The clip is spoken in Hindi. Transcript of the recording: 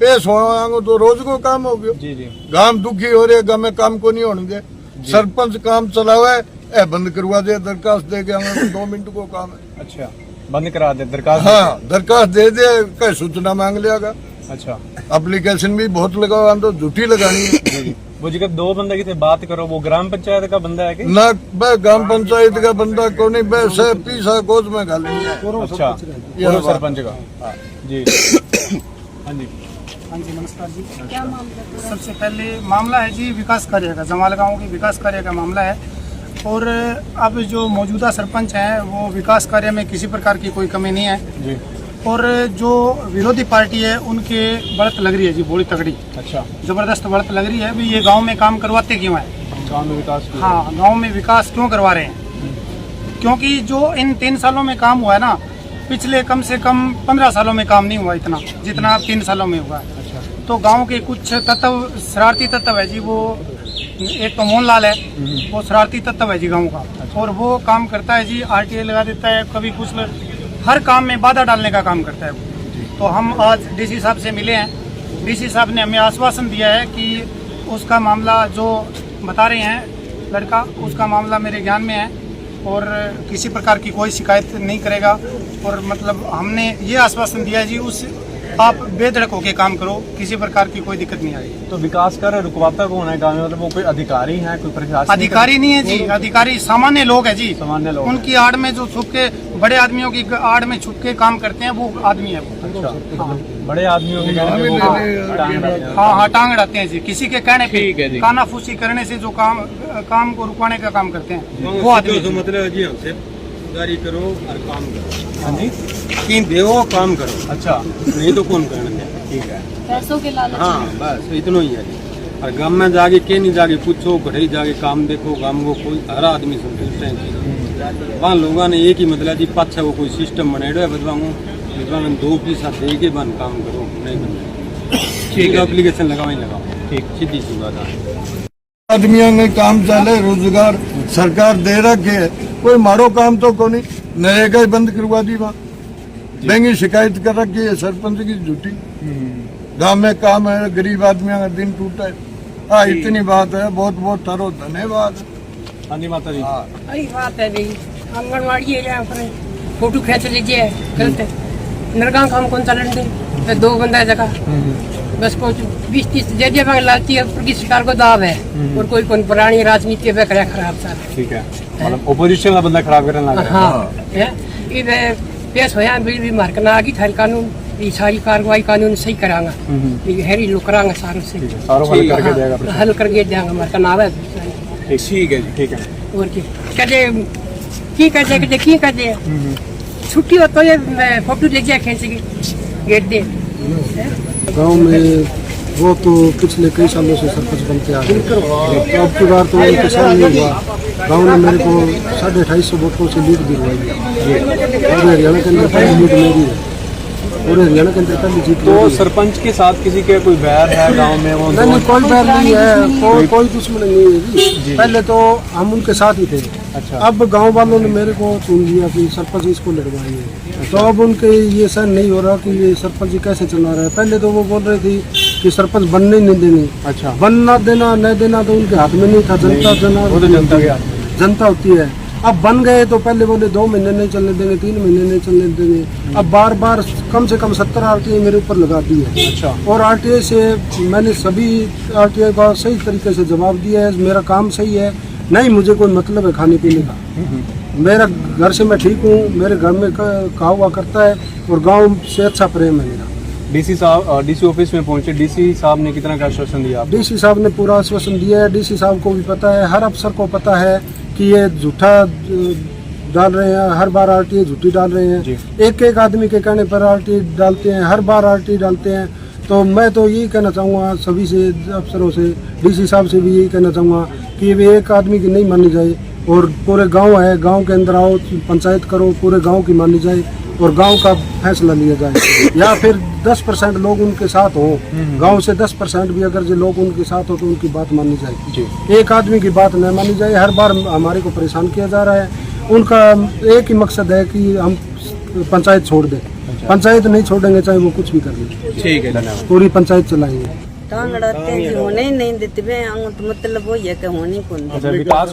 पेश होगा तो रोज को काम हो गयो। जी जी। गांव दुखी हो रहे, गांव में काम को नहीं होने दे। सरपंच काम चलावे, ए बंद करवा दे, दरखास्त दे के हमें 2 मिनट को काम है। अच्छा, बंद करा दे दरखास्त? हाँ, दरखास्त दे दे, कहीं सूचना मांग लिया। अच्छा, एप्लीकेशन भी बहुत लगा, तो झूठी लगानी है। वो जगह 2 बंदा की बात करो, वो ग्राम पंचायत का बंदा है कि ना? ग्राम पंचायत का बंदा को नहीं, वैसे पीसा कोच में गालेंगे। अच्छा, सरपंच का। जी हाँ जी। हाँ जी, नमस्कार जी। क्या मामला? सबसे पहले मामला है जी विकास कार्य का, जमाल गाँव के विकास कार्य का मामला है। और अब जो मौजूदा सरपंच हैं वो विकास कार्य में किसी प्रकार की कोई कमी नहीं है जी। और जो विरोधी पार्टी है उनके बढ़त लग रही है जी, बड़ी तगड़ी। अच्छा, जबरदस्त बढ़त लग रही है। अभी ये गांव में काम करवाते क्यों हैं? गांव में विकास? हाँ, गांव में विकास क्यों करवा रहे हैं? क्योंकि जो इन 3 सालों में काम हुआ है ना, पिछले कम से कम 15 सालों में काम नहीं हुआ इतना जितना 3 सालों में हुआ है। अच्छा। तो गांव के कुछ तत्व, शरारती तत्व है जी, वो एक तो मोहनलाल है, वो शरारती तत्व है जी गांव का। और वो काम करता है जी, आरटीआई लगा देता है, कभी कुछ हर काम में बाधा डालने का काम करता है वो। तो हम आज डीसी साहब से मिले हैं। डीसी साहब ने हमें आश्वासन दिया है कि उसका मामला जो बता रहे हैं लड़का, उसका मामला मेरे ज्ञान में है और किसी प्रकार की कोई शिकायत नहीं करेगा। और मतलब हमने ये आश्वासन दिया है जी, उस आप बेधड़क होके काम करो, किसी प्रकार की कोई दिक्कत नहीं आएगी। तो विकास कार्य रुकवाता कौन है गाँव में? मतलब वो कोई अधिकारी है, कोई प्रशासनिक अधिकारी नहीं है जी, अधिकारी सामान्य लोग है जी। सामान्य लोग उनकी आड़ में जो छुप के, बड़े आदमियों की आड़ में छुप के काम करते हैं, वो आदमी है। अच्छा, बड़े आदमियों के कहने पे वो टांग रखते हैं। हाँ, टांग अड़ाते हैं जी, किसी के कहने पे कानाफूसी करने से जो काम को रुकवाने का काम करते हैं वो आदमी। मतलब जी हमसे गाड़ी करो और काम करो। हाँ जी, कि देवो काम करो। अच्छा, नहीं तो कौन करना है? ठीक है। पैसों के लालच। हाँ, बस इतना ही है जी। और गाँव में जाके के नहीं जाके पूछो, घरे जाके काम देखो, गाँव को कोई हर आदमी संतुष्ट है। वहाँ लोगों ने एक ही मतलब जी पाछा वो कोई सिस्टम बनाए बदवाऊँ 2 पैसा दे के बन काम करो, नहीं बन ठीक है। एप्लीकेशन लगाओ ही लगाओ, ठीक, सीधी सी बात है। आदमियों ने काम चले, रोजगार सरकार दे रखे है, कोई मारो काम तो को नहीं। नरेगा ही बंद करवा दी, वहाँ बैंक शिकायत कर रखी है सरपंच की झूठी। गांव में काम है, गरीब आदमियों का दिन टूटा है। हाँ, इतनी बात है। बहुत बहुत तारो धन्यवाद। हाँ जी माता जी। अरे बात है भाई, आंगनबाड़ी है यहाँ पर, फोटो खींच लीजिए, गलत है। नरगा काम कौन सा लड़ते 2 बंदा जगह, बस कुछ 20-30 जगह में लाती है, ऊपर की सरकार को दाव है और कोई कौन पुरानी राजनीति पे करे खराब सारा। ठीक है, मतलब ओपोजिशन का बंदा खराब करने लगा। हाँ, ये पेश होया भी मारकना आगे थारी कानून, ये सारी कार्रवाई कानून सही करांगा, ये हेरी लोग करांगा सारों से, सारों हल करके देगा, हल करके देंगे मारकना आवे। ठीक है जी, ठीक है। और क्या कहते छुट्टी हो तो ये फोटो ले जाए खींच के गेट दे। गांव में वो तो पिछले कई सालों से सरपंच बनते आ रहे, तो अब की बार तो उनके साल नहीं हुआ। गांव ने मेरे को 250 वोटों से लीड दिलवाई है। और हरियाणा के अंदर पहली लीड मेरी है, और हरियाणा के अंदर पहली जीत। तो सरपंच के साथ किसी के कोई बैर है गांव में? वो नहीं, कोई बैर नहीं है, कोई दुश्मन नहीं है जी। पहले तो हम उनके साथ ही थे। अच्छा। अब गांव वालों ने मेरे को चुन लिया कि सरपंच इसको लड़वाएंगे। तो अब उनके ये सहन नहीं हो रहा कि ये सरपंच कैसे चला रहा है। पहले तो वो बोल रहे थे कि सरपंच बनने नहीं देनी। अच्छा। बनना देना न देना तो उनके हाथ में नहीं था, जनता होती है। अब बन गए तो पहले बोले 2 महीने नहीं चलने देंगे, 3 महीने नहीं चलने देंगे। अब बार बार कम से कम 70 आरटीआई मेरे ऊपर लगा दी है। अच्छा। और आरटीआई से मैंने सभी आरटीआई का सही तरीके से जवाब दिया है, मेरा काम सही है, नहीं मुझे कोई मतलब है खाने पीने का। मेरा घर से मैं ठीक हूँ, मेरे घर में कहा हुआ करता है और गाँव से अच्छा प्रेम है मेरा। डीसी साहब डीसी ऑफिस में पहुंचे, डीसी साहब ने कितना का आश्वासन दिया? डीसी साहब ने पूरा आश्वासन दिया है। डीसी साहब को भी पता है, हर अफसर को पता है कि ये झूठा डाल रहे हैं, हर बार आरटीआई झूठी डाल रहे हैं। एक आदमी के कहने पर आरटीआई डालते हैं, हर बार आरटीआई डालते हैं। तो मैं तो यही कहना चाहूँगा सभी से, अफसरों से, डीसी साहब से भी यही कहना चाहूँगा कि वे एक आदमी की नहीं मानी जाए और पूरे गांव है, गांव के अंदर आओ, पंचायत करो, पूरे गांव की मानी जाए और गांव का फैसला लिया जाए। या फिर 10% लोग उनके साथ हो, गांव से 10% भी अगर जो लोग उनके साथ हो तो उनकी बात मानी जाए। एक आदमी की बात न मानी जाए। हर बार हमारे को परेशान किया जा रहा है। उनका एक ही मकसद है कि हम पंचायत छोड़ दें। पंचायत नहीं छोड़ेंगे चाहे वो कुछ भी कर ले। ठीक है, धन्यवाद। पूरी पंचायत चलाएंगे। टांग अड़ाते हैं जी, होने ही नहीं देते वे, तो मतलब वो ये कि होने को नहीं। अच्छा, विकास